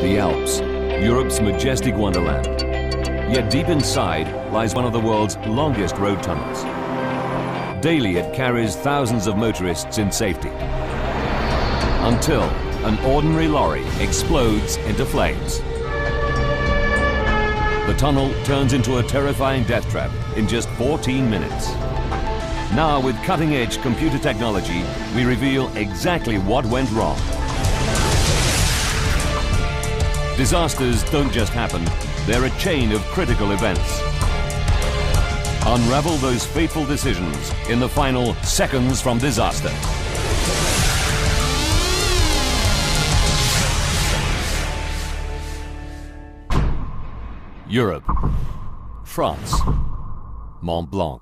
The Alps, Europe's majestic wonderland. Yet deep inside lies one of the world's longest road tunnels. Daily it carries thousands of motorists in safety. Until an ordinary lorry explodes into flames. The tunnel turns into a terrifying death trap in just 14 minutes. Now, with cutting-edge computer technology, we reveal exactly what went wrong. Disasters don't just happen, they're a chain of critical events. Unravel those fateful decisions in the final seconds from disaster. Europe, France, Mont Blanc.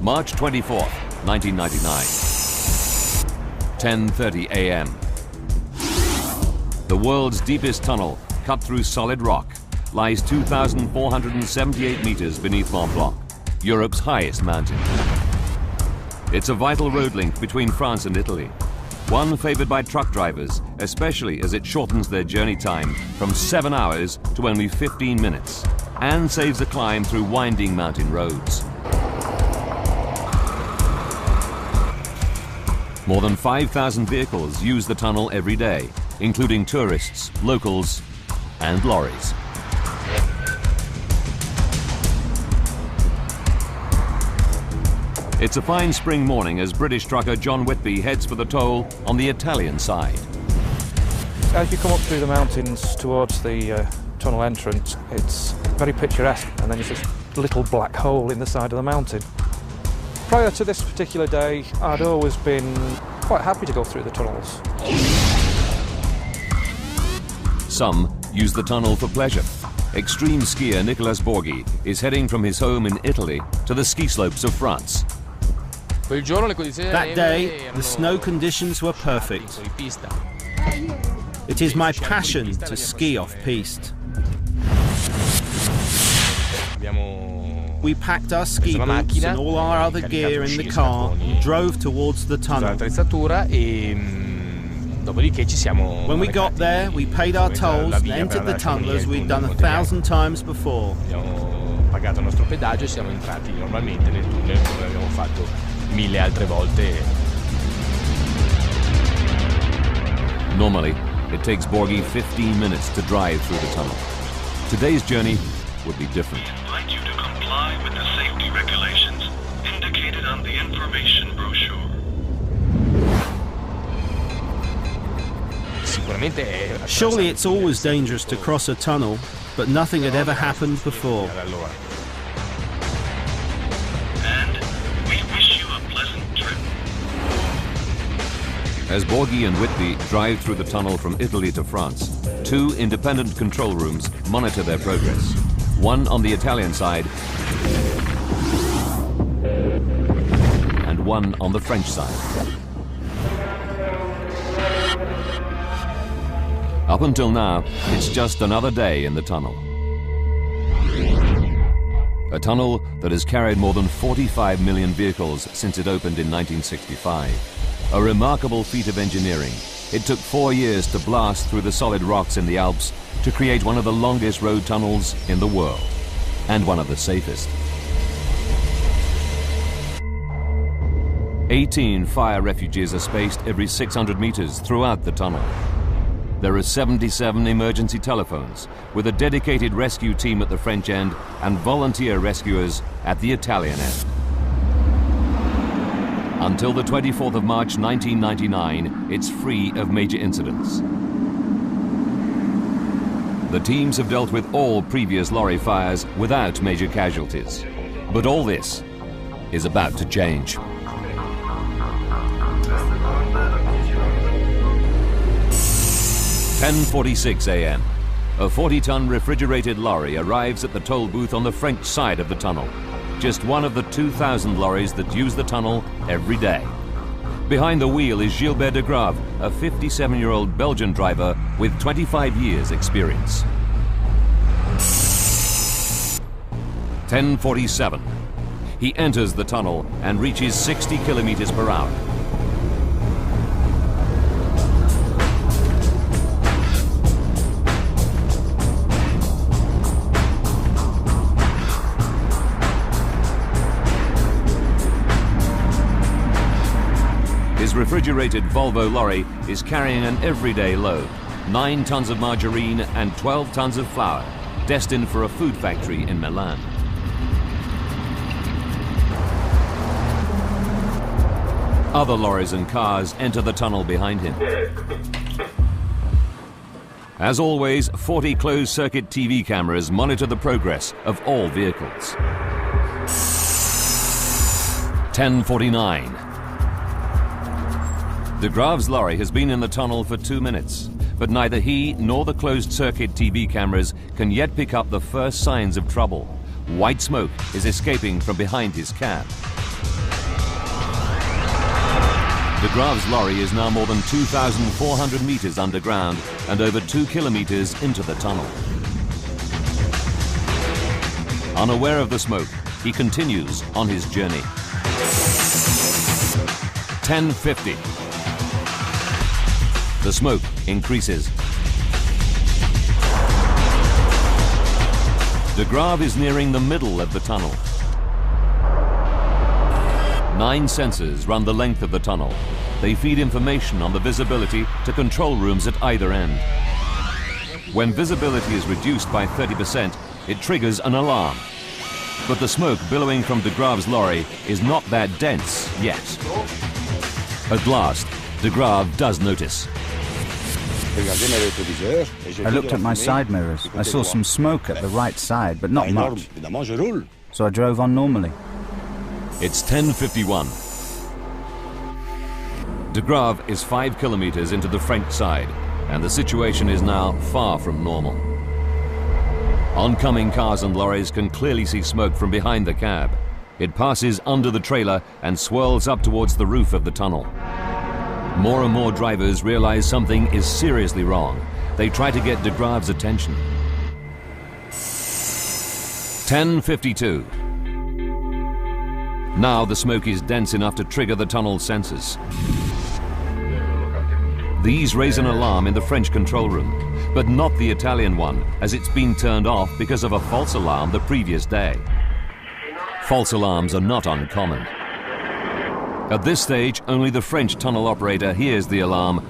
March 24th, 1999. 10:30 a.m. The world's deepest tunnel, cut through solid rock, lies 2,478 meters beneath Mont Blanc, Europe's highest mountain. It's a vital road link between France and Italy, one favored by truck drivers, especially as it shortens their journey time from 7 hours to only 15 minutes, and saves the climb through winding mountain roads. More than 5,000 vehicles use the tunnel every day, including tourists, locals, and lorries. It's a fine spring morning as British trucker John Whitby heads for the toll on the Italian side. As you come up through the mountains towards the tunnel entrance, it's very picturesque, and then there's this little black hole in the side of the mountain. Prior to this particular day, I'd always been quite happy to go through the tunnels. Some use the tunnel for pleasure. Extreme skier Nicolas Borghi is heading from his home in Italy to the ski slopes of France. That day, the snow conditions were perfect. It is my passion to ski off-piste. We packed our ski boots and all our other gear in the car and drove towards the tunnel. When we got there, we paid our tolls and entered the tunnel as we'd done 1,000 times before. Normally, it takes Borghi 15 minutes to drive through the tunnel. Today's journey would be different. We invite you to comply with the safety regulations indicated on the information brochure. Surely it's always dangerous to cross a tunnel, but nothing had ever happened before. And we wish you a pleasant trip. As Borghi and Whitby drive through the tunnel from Italy to France, two independent control rooms monitor their progress. One on the Italian side and one on the French side. Up until now, it's just another day in the tunnel. A tunnel that has carried more than 45 million vehicles since it opened in 1965. A remarkable feat of engineering. It took 4 years to blast through the solid rocks in the Alps to create one of the longest road tunnels in the world, and one of the safest. 18 fire refuges are spaced every 600 meters throughout the tunnel. There are 77 emergency telephones, with a dedicated rescue team at the French end and volunteer rescuers at the Italian end. Until the 24th of March 1999, it's free of major incidents. The teams have dealt with all previous lorry fires without major casualties. But all this is about to change. 10:46 a.m. A 40-ton refrigerated lorry arrives at the toll booth on the French side of the tunnel. Just one of the 2,000 lorries that use the tunnel every day. Behind the wheel is Gilbert de Grave, a 57-year-old Belgian driver with 25 years experience. 10:47. He enters the tunnel and reaches 60 kilometers per hour. refrigerated Volvo lorry is carrying an everyday load, 9 tons of margarine and 12 tons of flour, destined for a food factory in Milan. Other lorries and cars enter the tunnel behind him. As always, 40 closed-circuit TV cameras monitor the progress of all vehicles. 10:49. De Graaf's lorry has been in the tunnel for 2 minutes, but neither he nor the closed-circuit TV cameras can yet pick up the first signs of trouble. White smoke is escaping from behind his cab. De Graaf's lorry is now more than 2,400 meters underground and over 2 kilometers into the tunnel. Unaware of the smoke, he continues on his journey. 10:50. The smoke increases. De Graaf is nearing the middle of the tunnel. 9 sensors run the length of the tunnel. They feed information on the visibility to control rooms at either end. When visibility is reduced by 30%, it triggers an alarm. But the smoke billowing from De Graaf's lorry is not that dense yet. At last, De Graaf does notice. I looked at my side mirrors. I saw some smoke at the right side, but not much. So I drove on normally. It's 10:51. De Graaf is 5 kilometers into the French side, and the situation is now far from normal. Oncoming cars and lorries can clearly see smoke from behind the cab. It passes under the trailer and swirls up towards the roof of the tunnel. More and more drivers realize something is seriously wrong. They try to get De Graaf's attention. 10:52. Now the smoke is dense enough to trigger the tunnel sensors. These raise an alarm in the French control room, but not the Italian one, as it's been turned off because of a false alarm the previous day. False alarms are not uncommon. At this stage, only the French tunnel operator hears the alarm,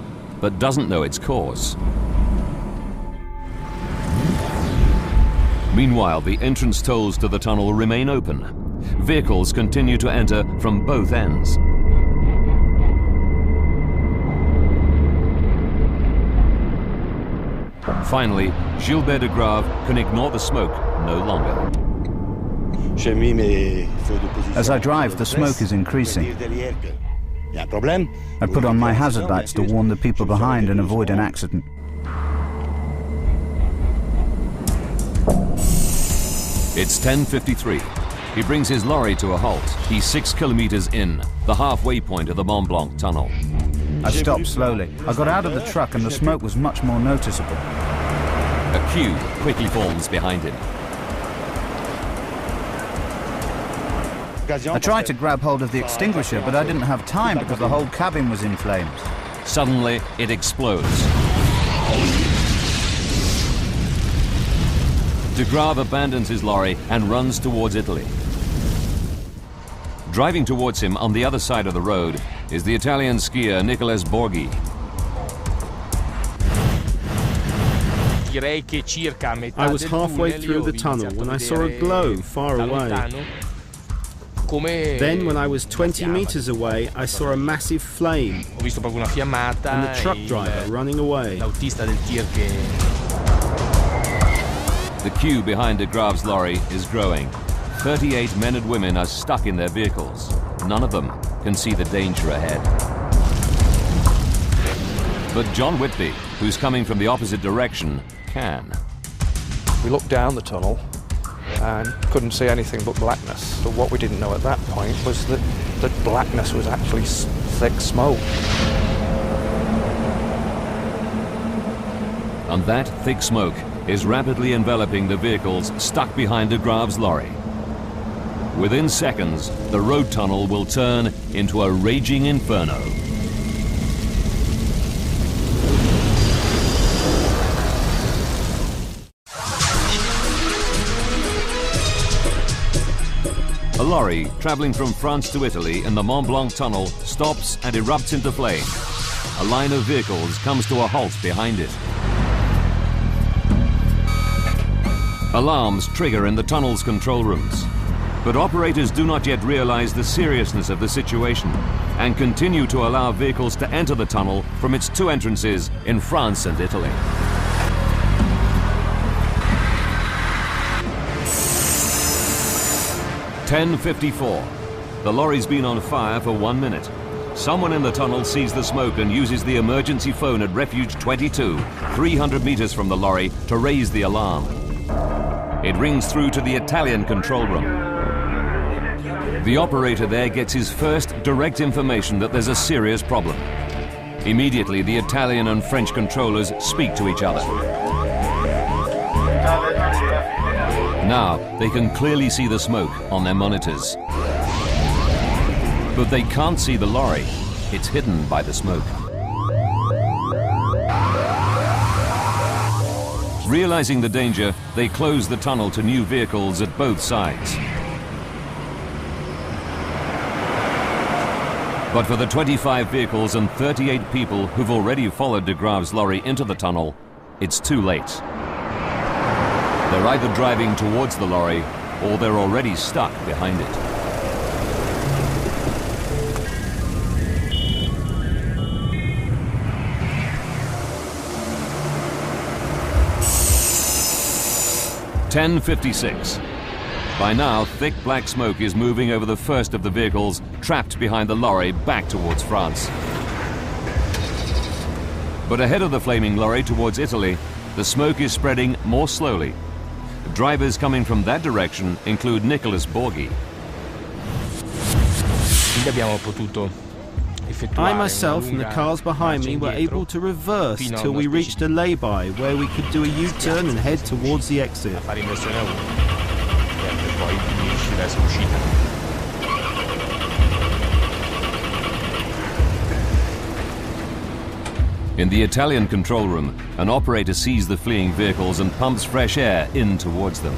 but doesn't know its cause. Meanwhile, the entrance tolls to the tunnel remain open. Vehicles continue to enter from both ends. Finally, Gilbert de Graaf can ignore the smoke no longer. As I drive, the smoke is increasing. I put on my hazard lights to warn the people behind and avoid an accident. It's 10:53. He brings his lorry to a halt. He's 6 kilometers in, the halfway point of the Mont Blanc tunnel. I stopped slowly. I got out of the truck and the smoke was much more noticeable. A queue quickly forms behind him. I tried to grab hold of the extinguisher, but I didn't have time because the whole cabin was in flames. Suddenly, it explodes. De Graaf abandons his lorry and runs towards Italy. Driving towards him on the other side of the road is the Italian skier Nicolas Borghi. I was halfway through the tunnel when I saw a glow far away. Then, when I was 20 meters away, I saw a massive flame and the truck driver running away. The queue behind De Graaf's lorry is growing. 38 men and women are stuck in their vehicles. None of them can see the danger ahead. But John Whitby, who's coming from the opposite direction, can. We looked down the tunnel and couldn't see anything but blackness. But what we didn't know at that point was that blackness was actually thick smoke. And that thick smoke is rapidly enveloping the vehicles stuck behind De Graaf's lorry. Within seconds, the road tunnel will turn into a raging inferno. lorry traveling from France to Italy in the Mont Blanc tunnel stops and erupts into flame. A line of vehicles comes to a halt behind it. Alarms trigger in the tunnel's control rooms, but operators do not yet realize the seriousness of the situation and continue to allow vehicles to enter the tunnel from its two entrances in France and Italy. "10:54. The lorry's been on fire for 1 minute. Someone in the tunnel sees the smoke and uses the emergency phone at Refuge 22, 300 meters from the lorry, to raise the alarm. It rings through to the Italian control room. The operator there gets his first direct information that there's a serious problem. Immediately, the Italian and French controllers speak to each other. Now, they can clearly see the smoke on their monitors. But they can't see the lorry. It's hidden by the smoke. Realizing the danger, they close the tunnel to new vehicles at both sides. But for the 25 vehicles and 38 people who've already followed de Graaf's lorry into the tunnel, it's too late. They're either driving towards the lorry or they're already stuck behind it. "10:56. By now, thick black smoke is moving over the first of the vehicles trapped behind the lorry back towards France. But ahead of the flaming lorry towards Italy, the smoke is spreading more slowly. Drivers coming from that direction include Nicholas Borghi. I myself and the cars behind me were able to reverse till we reached a lay-by where we could do a U-turn and head towards the exit. In the Italian control room, an operator sees the fleeing vehicles and pumps fresh air in towards them.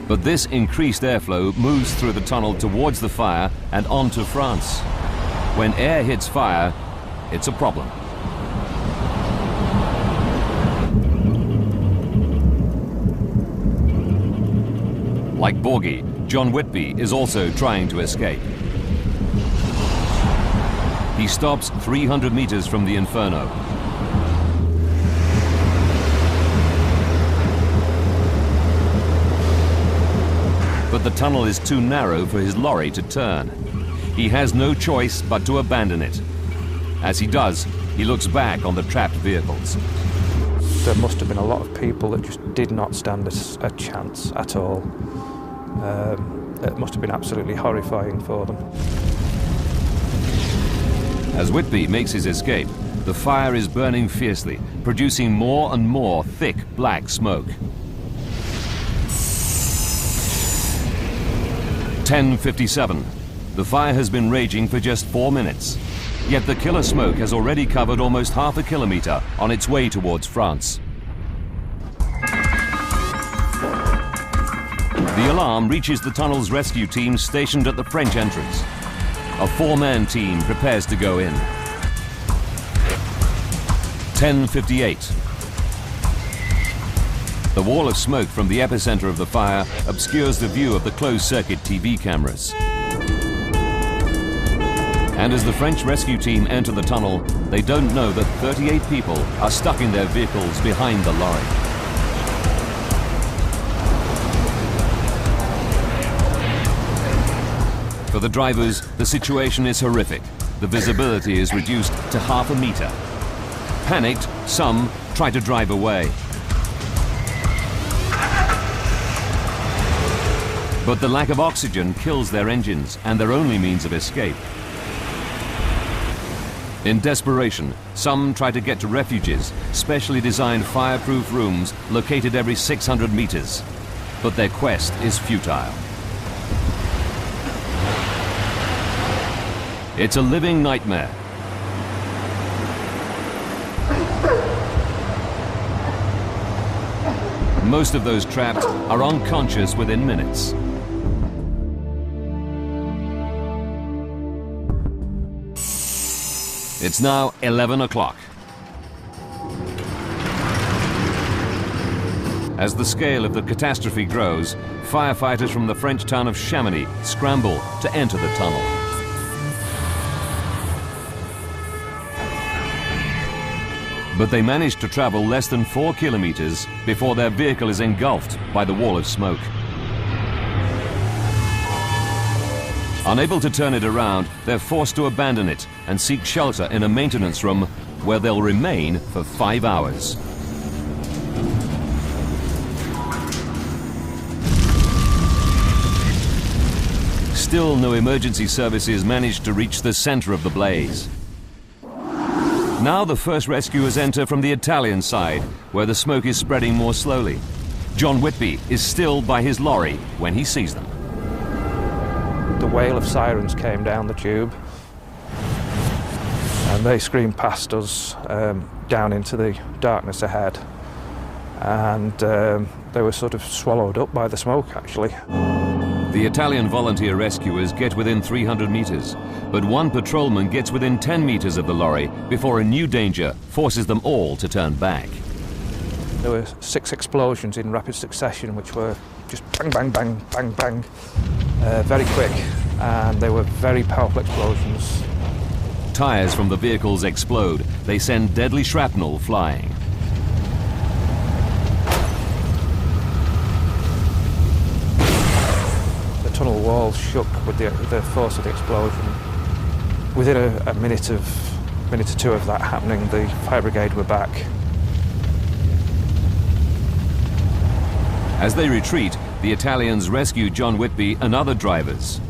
But this increased airflow moves through the tunnel towards the fire and onto France. When air hits fire, it's a problem. Like Borghi, John Whitby is also trying to escape. He stops 300 meters from the Inferno. But the tunnel is too narrow for his lorry to turn. He has no choice but to abandon it. As he does, he looks back on the trapped vehicles. There must have been a lot of people that just did not stand a chance at all. It must have been absolutely horrifying for them. As Whitby makes his escape, the fire is burning fiercely, producing more and more thick black smoke. 10:57. The fire has been raging for just 4 minutes. Yet the killer smoke has already covered almost half a kilometer on its way towards France. The alarm reaches the tunnel's rescue team stationed at the French entrance. A 4-man team prepares to go in. 10:58. The wall of smoke from the epicenter of the fire obscures the view of the closed-circuit TV cameras. And as the French rescue team enter the tunnel, they don't know that 38 people are stuck in their vehicles behind the lorry. For the drivers, the situation is horrific. The visibility is reduced to half a meter. Panicked, some try to drive away. But the lack of oxygen kills their engines and their only means of escape. In desperation, some try to get to refuges, specially designed fireproof rooms located every 600 meters. But their quest is futile. It's a living nightmare. Most of those trapped are unconscious within minutes. It's now 11 o'clock. As the scale of the catastrophe grows, firefighters from the French town of Chamonix scramble to enter the tunnel. But they manage to travel less than 4 kilometers before their vehicle is engulfed by the wall of smoke. Unable to turn it around, they're forced to abandon it and seek shelter in a maintenance room where they'll remain for 5 hours. Still, no emergency services managed to reach the center of the blaze. Now the first rescuers enter from the Italian side, where the smoke is spreading more slowly. John Whitby is still by his lorry when he sees them. The wail of sirens came down the tube, and they screamed past us down into the darkness ahead. And they were sort of swallowed up by the smoke, actually. The Italian volunteer rescuers get within 300 meters, but one patrolman gets within 10 meters of the lorry before a new danger forces them all to turn back. There were 6 explosions in rapid succession, which were just bang, bang, bang, bang, bang, very quick, and they were very powerful explosions. Tires from the vehicles explode. They send deadly shrapnel flying. The tunnel walls shook with the force of the explosion. Within a minute or two of that happening, the fire brigade were back. As they retreat, the Italians rescue John Whitby and other drivers.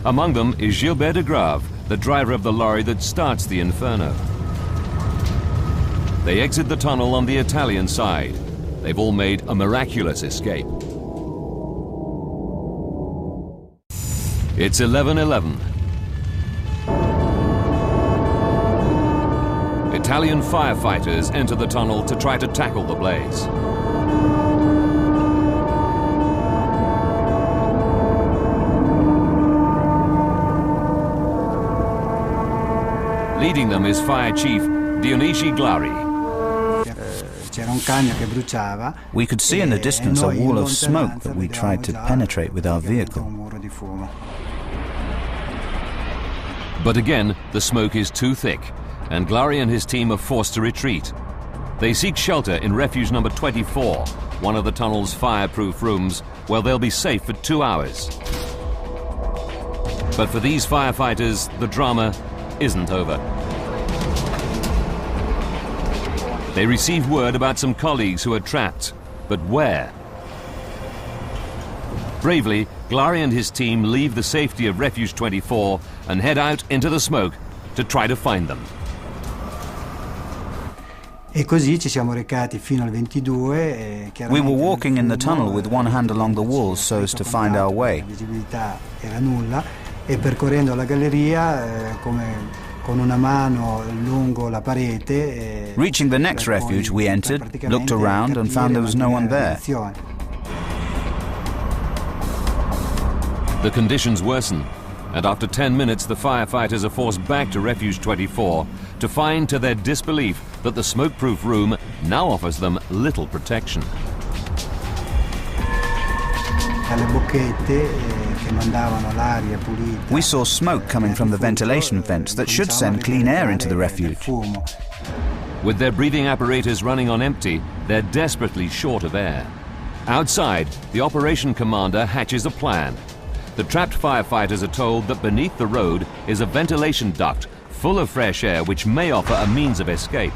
Among them is Gilbert de Grave, the driver of the lorry that starts the Inferno. They exit the tunnel on the Italian side. They've all made a miraculous escape. It's 11:11. Italian firefighters enter the tunnel to try to tackle the blaze. Leading them is Fire Chief Dionigi Glari. We could see in the distance a wall of smoke that we tried to penetrate with our vehicle. But again, the smoke is too thick, and Glari and his team are forced to retreat. They seek shelter in refuge number 24, one of the tunnel's fireproof rooms, where they'll be safe for 2 hours. But for these firefighters, the drama isn't over. They receive word about some colleagues who are trapped, but where? Bravely, Glari and his team leave the safety of Refuge 24 and head out into the smoke to try to find them. We were walking in the tunnel with one hand along the walls so as to find our way. Reaching the next refuge, we entered, looked around and found there was no one there. The conditions worsen, and after 10 minutes the firefighters are forced back to Refuge 24 to find to their disbelief that the smoke-proof room now offers them little protection. We saw smoke coming from the ventilation vents that should send clean air into the refuge. With their breathing apparatus running on empty, they're desperately short of air. Outside, the operation commander hatches a plan. The trapped firefighters are told that beneath the road is a ventilation duct full of fresh air which may offer a means of escape.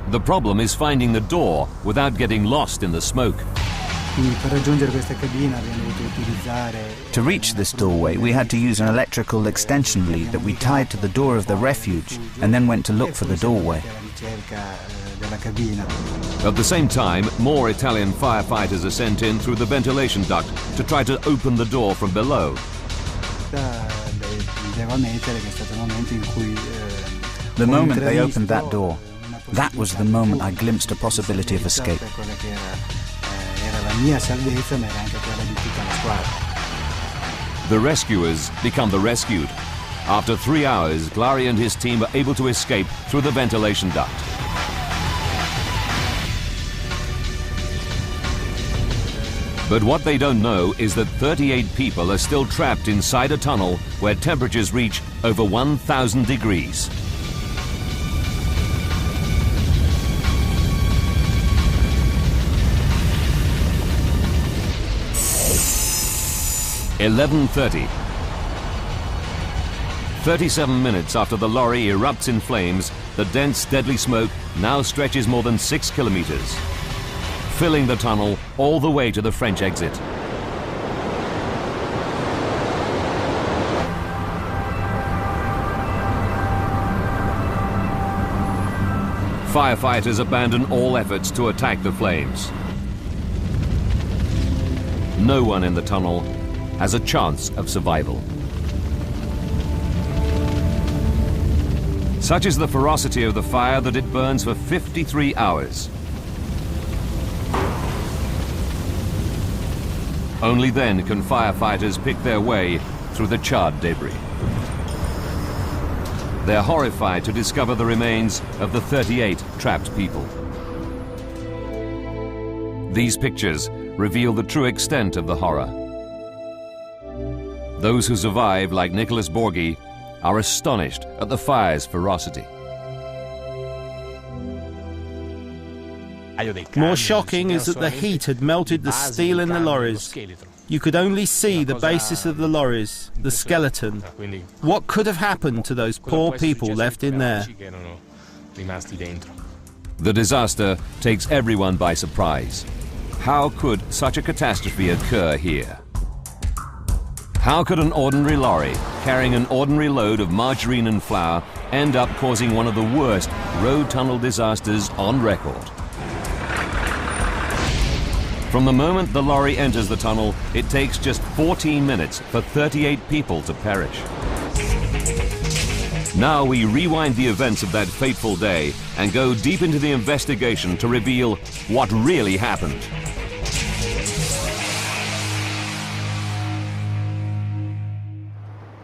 The problem is finding the door without getting lost in the smoke. To reach this doorway, we had to use an electrical extension lead that we tied to the door of the refuge and then went to look for the doorway. At the same time, more Italian firefighters are sent in through the ventilation duct to try to open the door from below. The moment they opened that door, that was the moment I glimpsed a possibility of escape. mia salvezza, ma era anche quella di tutta la squadra. The rescuers become the rescued. After 3 hours, Glary and his team are able to escape through the ventilation duct. But what they don't know is that 38 people are still trapped inside a tunnel where temperatures reach over 1,000 degrees. (11:30). 37 minutes after the lorry erupts in flames, the dense, deadly smoke now stretches more than 6 kilometers, filling the tunnel all the way to the French exit. Firefighters abandon all efforts to attack the flames. No one in the tunnel has a chance of survival. Such is the ferocity of the fire that it burns for 53 hours. Only then can firefighters pick their way through the charred debris. They're horrified to discover the remains of the 38 trapped people. These pictures reveal the true extent of the horror. Those who survive, like Nicholas Borghi, are astonished at the fire's ferocity. More shocking is that the heat had melted the steel in the lorries. You could only see the basis of the lorries, the skeleton. What could have happened to those poor people left in there? The disaster takes everyone by surprise. How could such a catastrophe occur here? How could an ordinary lorry carrying an ordinary load of margarine and flour end up causing one of the worst road tunnel disasters on record? From the moment the lorry enters the tunnel, it takes just 14 minutes for 38 people to perish. Now we rewind the events of that fateful day and go deep into the investigation to reveal what really happened.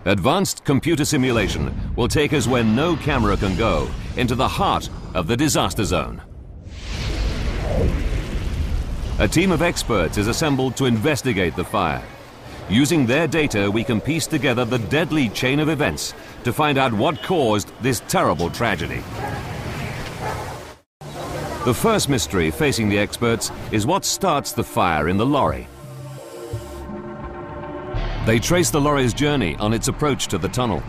Advanced computer simulation will take us where no camera can go, into the heart of the disaster zone. A team of experts is assembled to investigate the fire. Using their data, we can piece together the deadly chain of events to find out what caused this terrible tragedy. The first mystery facing the experts is what starts the fire in the lorry. They trace the lorry's journey on its approach to the tunnel.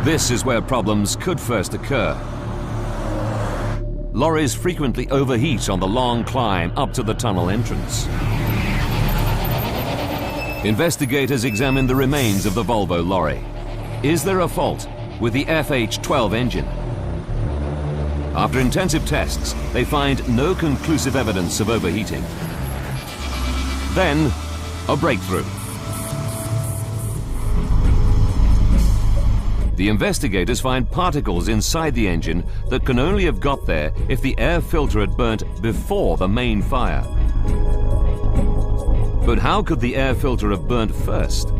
This is where problems could first occur. Lorries frequently overheat on the long climb up to the tunnel entrance. Investigators examine the remains of the Volvo lorry. Is there a fault with the FH12 engine? After intensive tests, they find no conclusive evidence of overheating. Then, a breakthrough. The investigators find particles inside the engine that can only have got there if the air filter had burnt before the main fire. But how could the air filter have burnt first?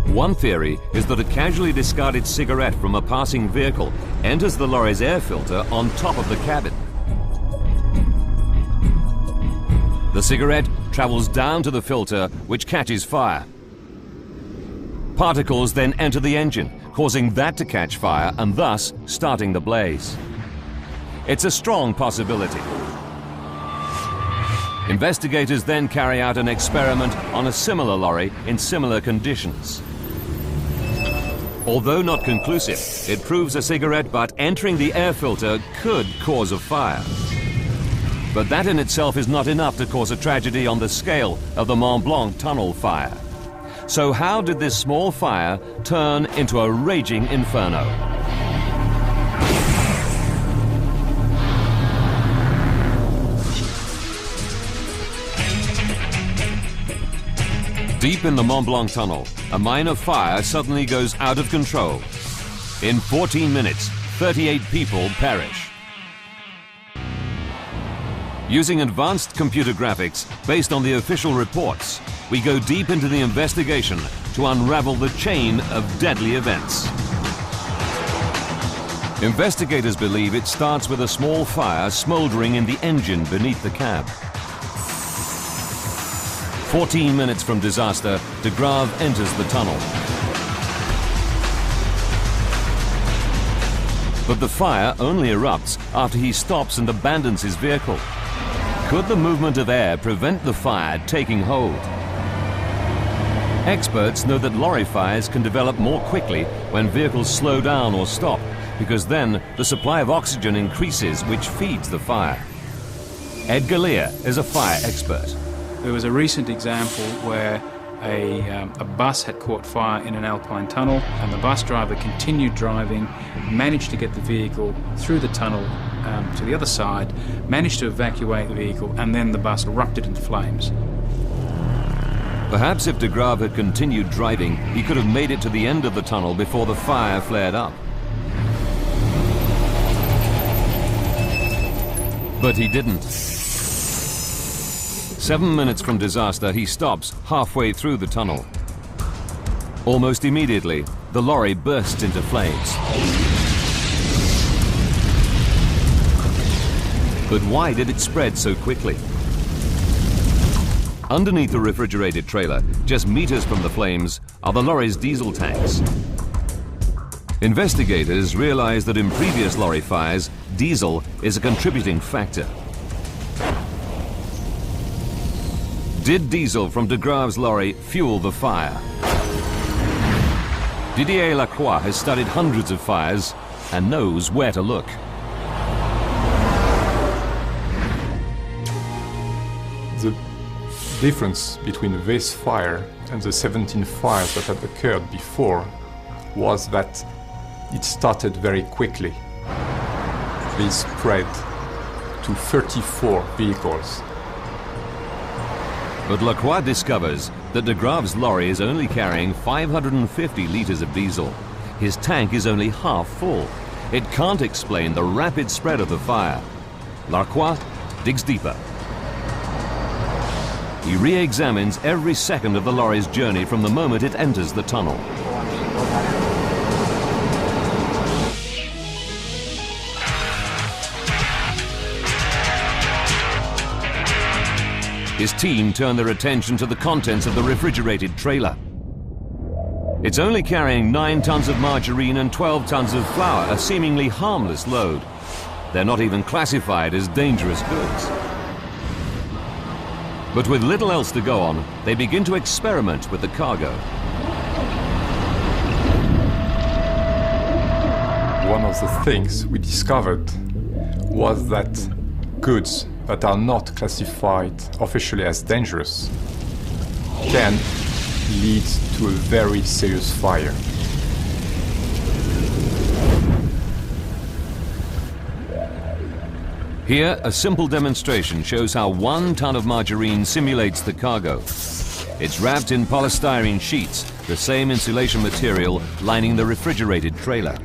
One theory is that a casually discarded cigarette from a passing vehicle enters the lorry's air filter on top of the cabin. The cigarette travels down to the filter, which catches fire. Particles then enter the engine, causing that to catch fire and thus starting the blaze. It's a strong possibility. Investigators then carry out an experiment on a similar lorry in similar conditions. Although not conclusive, it proves a cigarette butt entering the air filter could cause a fire. But that in itself is not enough to cause a tragedy on the scale of the Mont Blanc tunnel fire. So how did this small fire turn into a raging inferno? Deep in the Mont Blanc tunnel, a minor fire suddenly goes out of control. In 14 minutes, 38 people perish. Using advanced computer graphics based on the official reports, we go deep into the investigation to unravel the chain of deadly events. Investigators believe it starts with a small fire smoldering in the engine beneath the cab. 14 minutes from disaster, de Grave enters the tunnel. But the fire only erupts after he stops and abandons his vehicle. Could the movement of air prevent the fire taking hold? Experts know that lorry fires can develop more quickly when vehicles slow down or stop, because then the supply of oxygen increases, which feeds the fire. Ed Galea is a fire expert. There was a recent example where a bus had caught fire in an alpine tunnel, and the bus driver continued driving, managed to get the vehicle through the tunnel to the other side, managed to evacuate the vehicle, and then the bus erupted into flames. Perhaps if de Grave had continued driving, he could have made it to the end of the tunnel before the fire flared up. But he didn't. 7 minutes from disaster, he stops halfway through the tunnel. Almost immediately, the lorry bursts into flames. But why did it spread so quickly? Underneath the refrigerated trailer, just meters from the flames, are the lorry's diesel tanks. Investigators realize that in previous lorry fires, diesel is a contributing factor. Did diesel from de Grave's lorry fuel the fire? Didier Lacroix has studied hundreds of fires and knows where to look. The difference between this fire and the 17 fires that had occurred before was that it started very quickly. They spread to 34 vehicles. But Lacroix discovers that de Grave's lorry is only carrying 550 litres of diesel. His tank is only half full. It can't explain the rapid spread of the fire. Lacroix digs deeper. He re-examines every second of the lorry's journey from the moment it enters the tunnel. His team turn their attention to the contents of the refrigerated trailer. It's only carrying 9 tons of margarine and 12 tons of flour, a seemingly harmless load. They're not even classified as dangerous goods. But with little else to go on, they begin to experiment with the cargo. One of the things we discovered was that goods that are not classified officially as dangerous can lead to a very serious fire. Here, a simple demonstration shows how 1 ton of margarine simulates the cargo. It's wrapped in polystyrene sheets, the same insulation material lining the refrigerated trailer.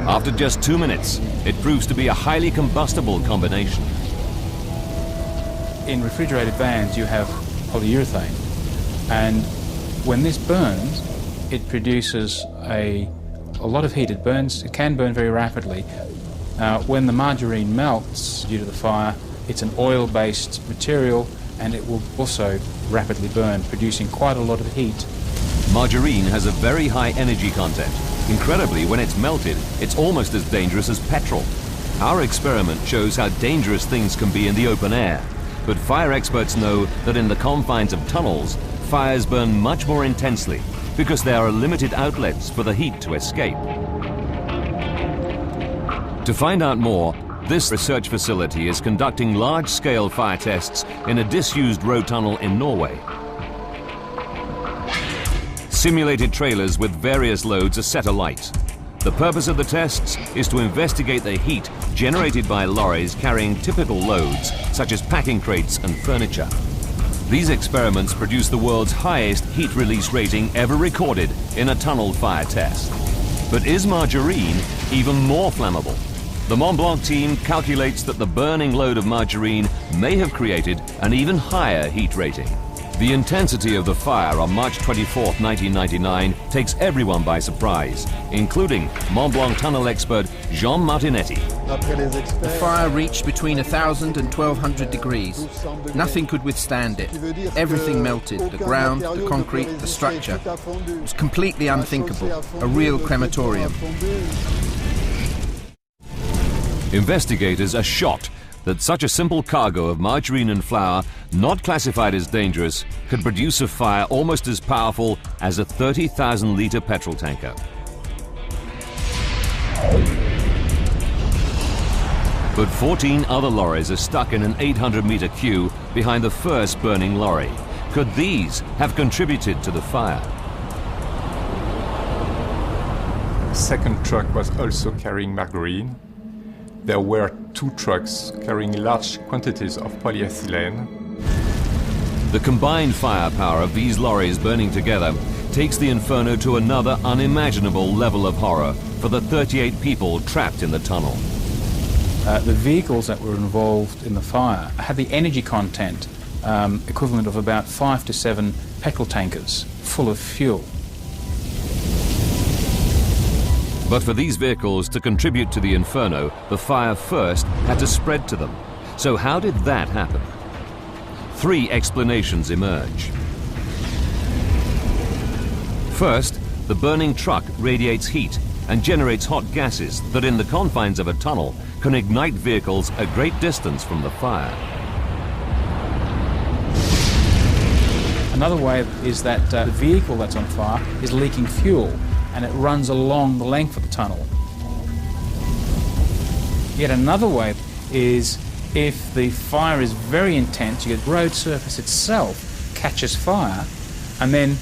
After just 2 minutes, it proves to be a highly combustible combination. In refrigerated vans, you have polyurethane, and when this burns, it produces a lot of heat. It can burn very rapidly. When the margarine melts due to the fire, it's an oil-based material, and it will also rapidly burn, producing quite a lot of heat. Margarine has a very high energy content. Incredibly, when it's melted, it's almost as dangerous as petrol. Our experiment shows how dangerous things can be in the open air, but fire experts know that in the confines of tunnels, fires burn much more intensely because there are limited outlets for the heat to escape. To find out more, this research facility is conducting large-scale fire tests in a disused road tunnel in Norway. Simulated trailers with various loads are set alight. The purpose of the tests is to investigate the heat generated by lorries carrying typical loads, such as packing crates and furniture. These experiments produce the world's highest heat release rating ever recorded in a tunnel fire test. But is margarine even more flammable? The Mont Blanc team calculates that the burning load of margarine may have created an even higher heat rating. The intensity of the fire on March 24, 1999 takes everyone by surprise, including Mont Blanc tunnel expert Jean Martinetti. The fire reached between 1,000 and 1,200 degrees. Nothing could withstand it. Everything melted, the ground, the concrete, the structure. It was completely unthinkable, a real crematorium. Investigators are shocked that such a simple cargo of margarine and flour, not classified as dangerous, could produce a fire almost as powerful as a 30,000-litre petrol tanker. But 14 other lorries are stuck in an 800-metre queue behind the first burning lorry. Could these have contributed to the fire? The second truck was also carrying margarine. There were 2 trucks carrying large quantities of polyethylene. The combined firepower of these lorries burning together takes the Inferno to another unimaginable level of horror for the 38 people trapped in the tunnel. The vehicles that were involved in the fire had the energy content equivalent of about 5 to 7 petrol tankers full of fuel. But for these vehicles to contribute to the Inferno, the fire first had to spread to them. So how did that happen? 3 explanations emerge. First, the burning truck radiates heat and generates hot gases that in the confines of a tunnel can ignite vehicles a great distance from the fire. Another way is that the vehicle that's on fire is leaking fuel, and it runs along the length of the tunnel. Yet another way is if the fire is very intense, the road surface itself catches fire, and then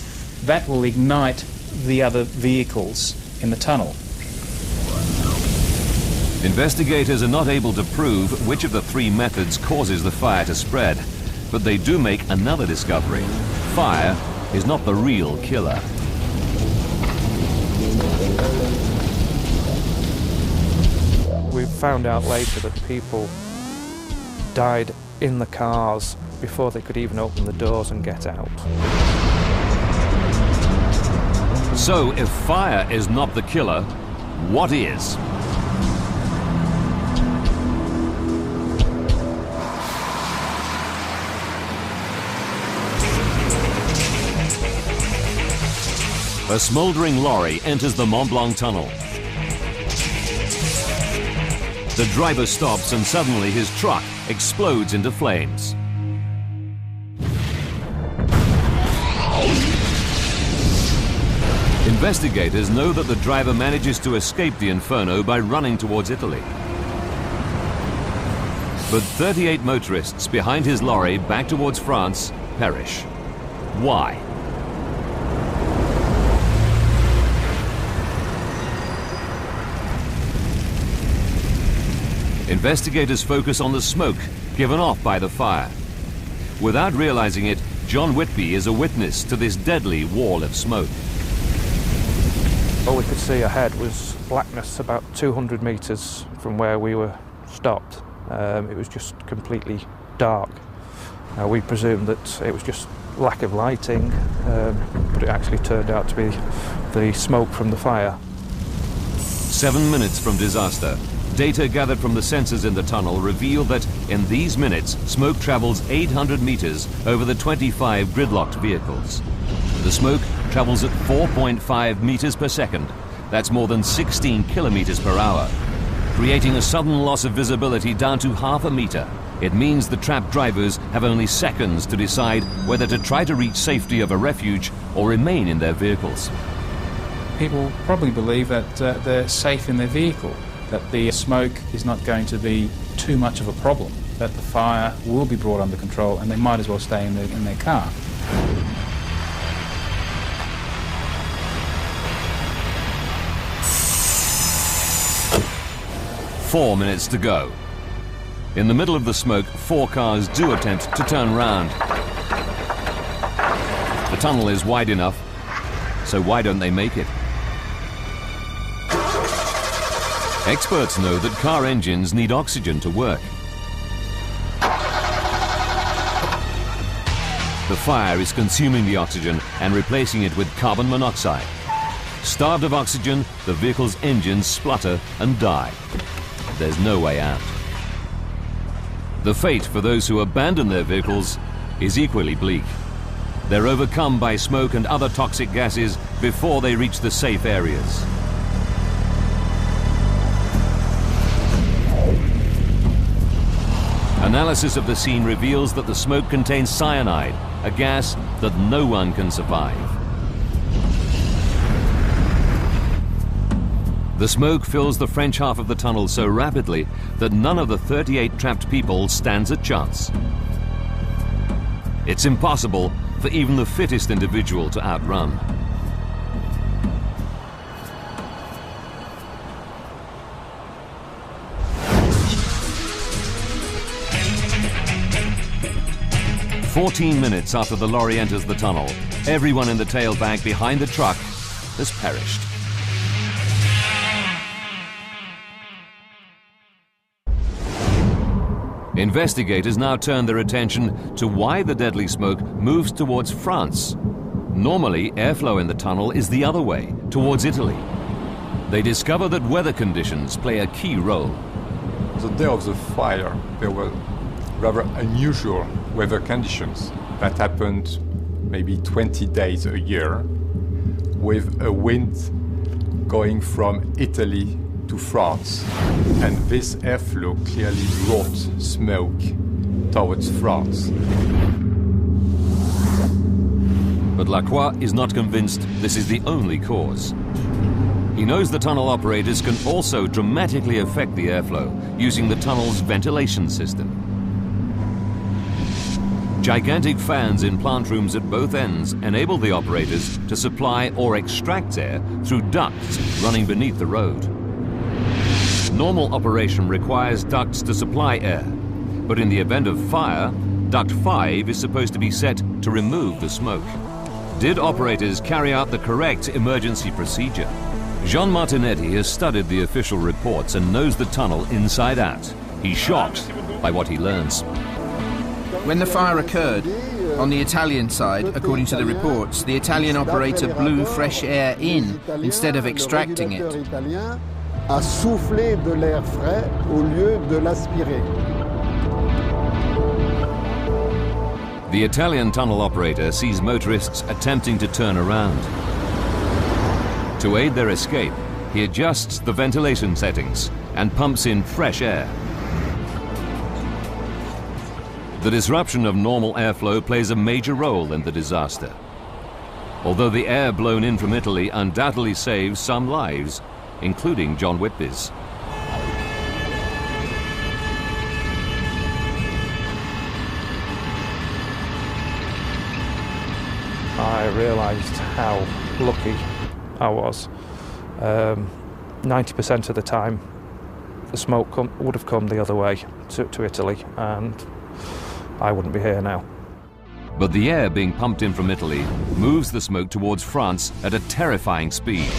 that will ignite the other vehicles in the tunnel. Investigators are not able to prove which of the 3 methods causes the fire to spread, but they do make another discovery. Fire is not the real killer. We found out later that people died in the cars before they could even open the doors and get out. So if fire is not the killer, what is? A smouldering lorry enters the Mont Blanc tunnel. The driver stops and suddenly his truck explodes into flames. Investigators know that the driver manages to escape the Inferno by running towards Italy. But 38 motorists behind his lorry back towards France perish. Why? Investigators focus on the smoke given off by the fire. Without realizing it, John Whitby is a witness to this deadly wall of smoke. All we could see ahead was blackness about 200 metres from where we were stopped. It was just completely dark. We presumed that it was just lack of lighting, but it actually turned out to be the smoke from the fire. 7 minutes from disaster, data gathered from the sensors in the tunnel reveal that in these minutes, smoke travels 800 meters over the 25 gridlocked vehicles. The smoke travels at 4.5 meters per second. That's more than 16 kilometers per hour, creating a sudden loss of visibility down to half a meter. It means the trapped drivers have only seconds to decide whether to try to reach safety of a refuge or remain in their vehicles. People probably believe that they're safe in their vehicle, that the smoke is not going to be too much of a problem, that the fire will be brought under control and they might as well stay in their car. Four minutes to go. In the middle of the smoke, 4 cars do attempt to turn round. The tunnel is wide enough, so why don't they make it? Experts know that car engines need oxygen to work. The fire is consuming the oxygen and replacing it with carbon monoxide. Starved of oxygen, the vehicle's engines splutter and die. There's no way out. The fate for those who abandon their vehicles is equally bleak. They're overcome by smoke and other toxic gases before they reach the safe areas. Analysis of the scene reveals that the smoke contains cyanide, a gas that no one can survive. The smoke fills the French half of the tunnel so rapidly that none of the 38 trapped people stands a chance. It's impossible for even the fittest individual to outrun. "14 minutes after the lorry enters the tunnel, everyone in the tailbank behind the truck has perished. Investigators now turn their attention to why the deadly smoke moves towards France. Normally, airflow in the tunnel is the other way, towards Italy. They discover that weather conditions play a key role. The day of the fire, there were rather unusual weather conditions that happened maybe 20 days a year, with a wind going from Italy to France. And this airflow clearly brought smoke towards France. But Lacroix is not convinced this is the only cause. He knows the tunnel operators can also dramatically affect the airflow using the tunnel's ventilation system. Gigantic fans in plant rooms at both ends enable the operators to supply or extract air through ducts running beneath the road. Normal operation requires ducts to supply air, but in the event of fire, duct 5 is supposed to be set to remove the smoke. Did operators carry out the correct emergency procedure? Jean Martinetti has studied the official reports and knows the tunnel inside out. He's shocked by what he learns. When the fire occurred, on the Italian side, according to the reports, the Italian operator blew fresh air in instead of extracting it. A soufflé de l'air frais au lieu de l'aspirer. The Italian tunnel operator sees motorists attempting to turn around. To aid their escape, he adjusts the ventilation settings and pumps in fresh air. The disruption of normal airflow plays a major role in the disaster. Although the air blown in from Italy undoubtedly saves some lives, including John Whitby's. I realised how lucky I was. 90% of the time, the smoke would have come the other way to Italy, and I wouldn't be here now. But the air being pumped in from Italy moves the smoke towards France at a terrifying speed.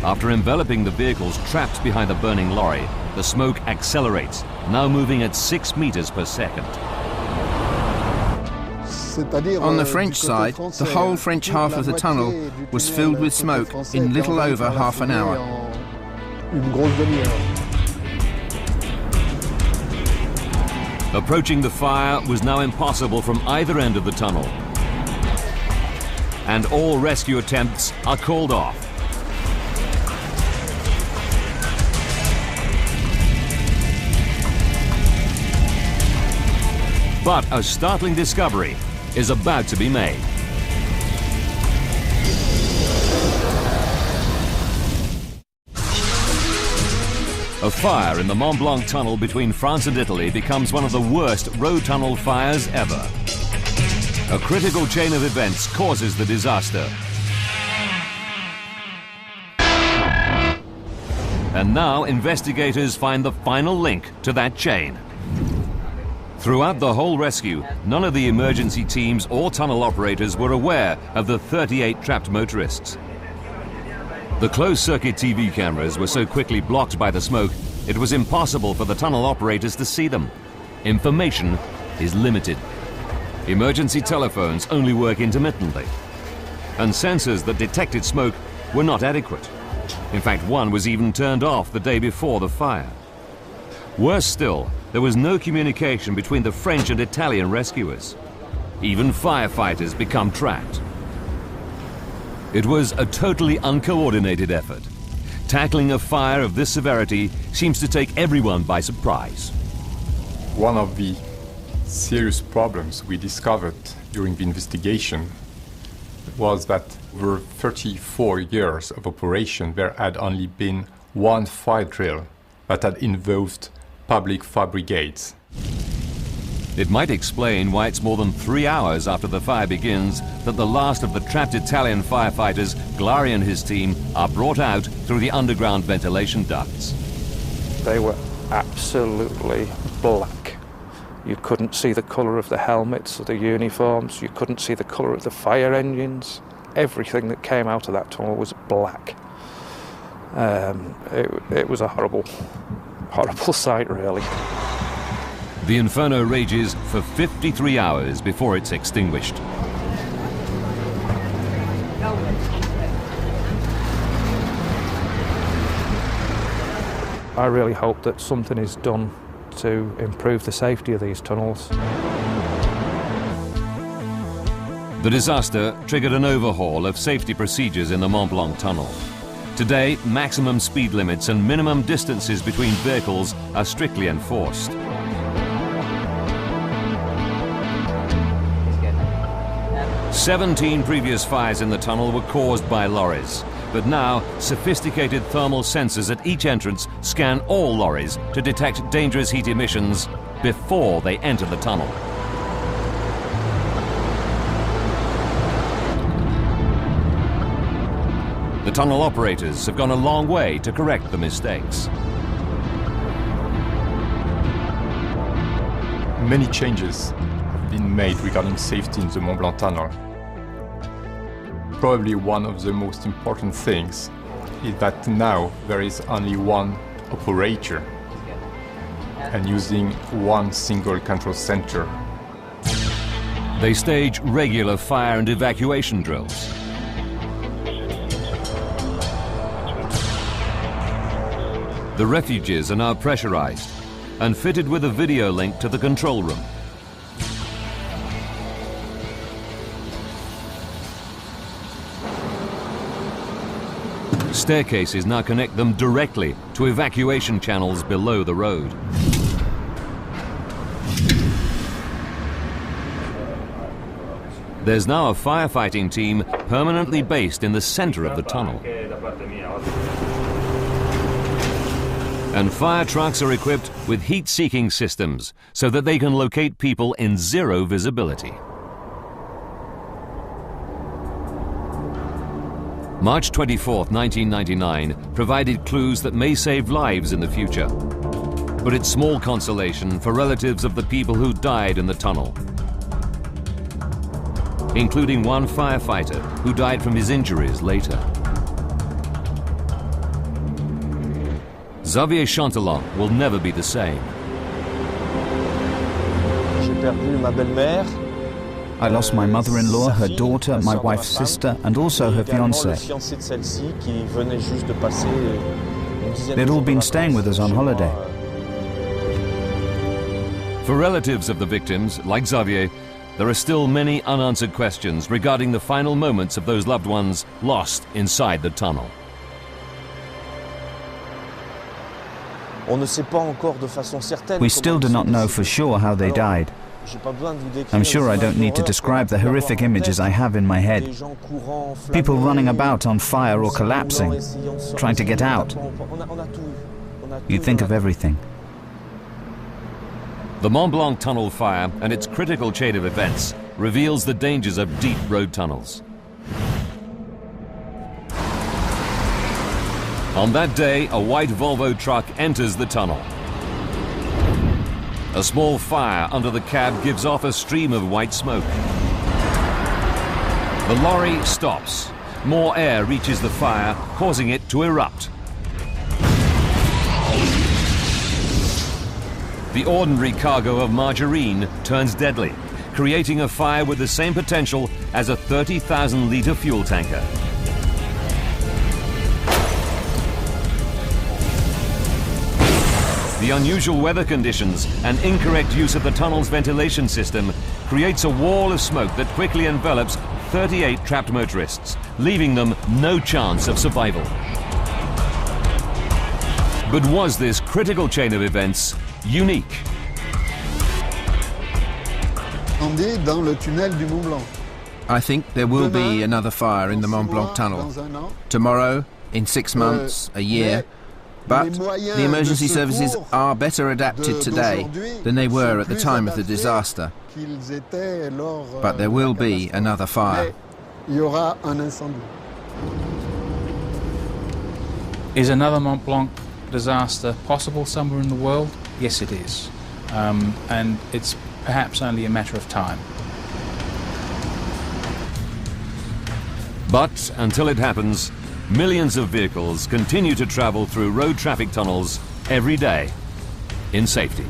After enveloping the vehicles trapped behind the burning lorry, the smoke accelerates, now moving at 6 meters per second. On the French side, the whole French half of the tunnel was filled with smoke in little over half an hour. Approaching the fire was now impossible from either end of the tunnel, and all rescue attempts are called off. But a startling discovery is about to be made. A fire in the Mont Blanc tunnel between France and Italy becomes one of the worst road tunnel fires ever. A critical chain of events causes the disaster. And now investigators find the final link to that chain. Throughout the whole rescue, none of the emergency teams or tunnel operators were aware of the 38 trapped motorists. The closed-circuit TV cameras were so quickly blocked by the smoke, it was impossible for the tunnel operators to see them. Information is limited. Emergency telephones only work intermittently. And sensors that detected smoke were not adequate. In fact, one was even turned off the day before the fire. Worse still, there was no communication between the French and Italian rescuers. Even firefighters become trapped. It was a totally uncoordinated effort. Tackling a fire of this severity seems to take everyone by surprise. One of the serious problems we discovered during the investigation was that over 34 years of operation, there had only been one fire drill that had involved public fire brigades. It might explain why it's more than 3 hours after the fire begins that the last of the trapped Italian firefighters, Glari and his team, are brought out through the underground ventilation ducts. They were absolutely black. You couldn't see the colour of the helmets or the uniforms. You couldn't see the colour of the fire engines. Everything that came out of that tunnel was black. It was a horrible sight, really. The Inferno rages for 53 hours before it's extinguished. I really hope that something is done to improve the safety of these tunnels. The disaster triggered an overhaul of safety procedures in the Mont Blanc tunnel. Today, maximum speed limits and minimum distances between vehicles are strictly enforced. "17 previous fires in the tunnel were caused by lorries, but now sophisticated thermal sensors at each entrance scan all lorries to detect dangerous heat emissions before they enter the tunnel." The tunnel operators have gone a long way to correct the mistakes. Many changes have been made regarding safety in the Mont Blanc tunnel. Probably one of the most important things is that now there is only one operator and using one single control center. They stage regular fire and evacuation drills. The refuges are now pressurized and fitted with a video link to the control room. Staircases now connect them directly to evacuation channels below the road. There's now a firefighting team permanently based in the center of the tunnel. And fire trucks are equipped with heat-seeking systems so that they can locate people in zero visibility. March 24th, 1999 provided clues that may save lives in the future. But it's small consolation for relatives of the people who died in the tunnel, including one firefighter who died from his injuries later. Xavier Chantelan will never be the same. I lost my mother-in-law, her daughter, my wife's sister, and also her fiancé. They'd all been staying with us on holiday. For relatives of the victims, like Xavier, there are still many unanswered questions regarding the final moments of those loved ones lost inside the tunnel. We still do not know for sure how they died. I'm sure I don't need to describe the horrific images I have in my head. People running about on fire or collapsing, trying to get out. You think of everything. The Mont Blanc tunnel fire and its critical chain of events reveals the dangers of deep road tunnels. On that day, a white Volvo truck enters the tunnel. A small fire under the cab gives off a stream of white smoke. The lorry stops, more air reaches the fire, causing it to erupt. The ordinary cargo of margarine turns deadly, creating a fire with the same potential as a 30,000-litre fuel tanker. The unusual weather conditions and incorrect use of the tunnel's ventilation system creates a wall of smoke that quickly envelops 38 trapped motorists, leaving them no chance of survival. But was this critical chain of events unique? I think there will be another fire in the Mont Blanc tunnel. Tomorrow, in 6 months, a year. But the emergency services are better adapted today than they were at the time of the disaster. But there will be another fire. Is another Mont Blanc disaster possible somewhere in the world? Yes, it is. And it's perhaps only a matter of time. But until it happens, millions of vehicles continue to travel through road traffic tunnels every day in safety.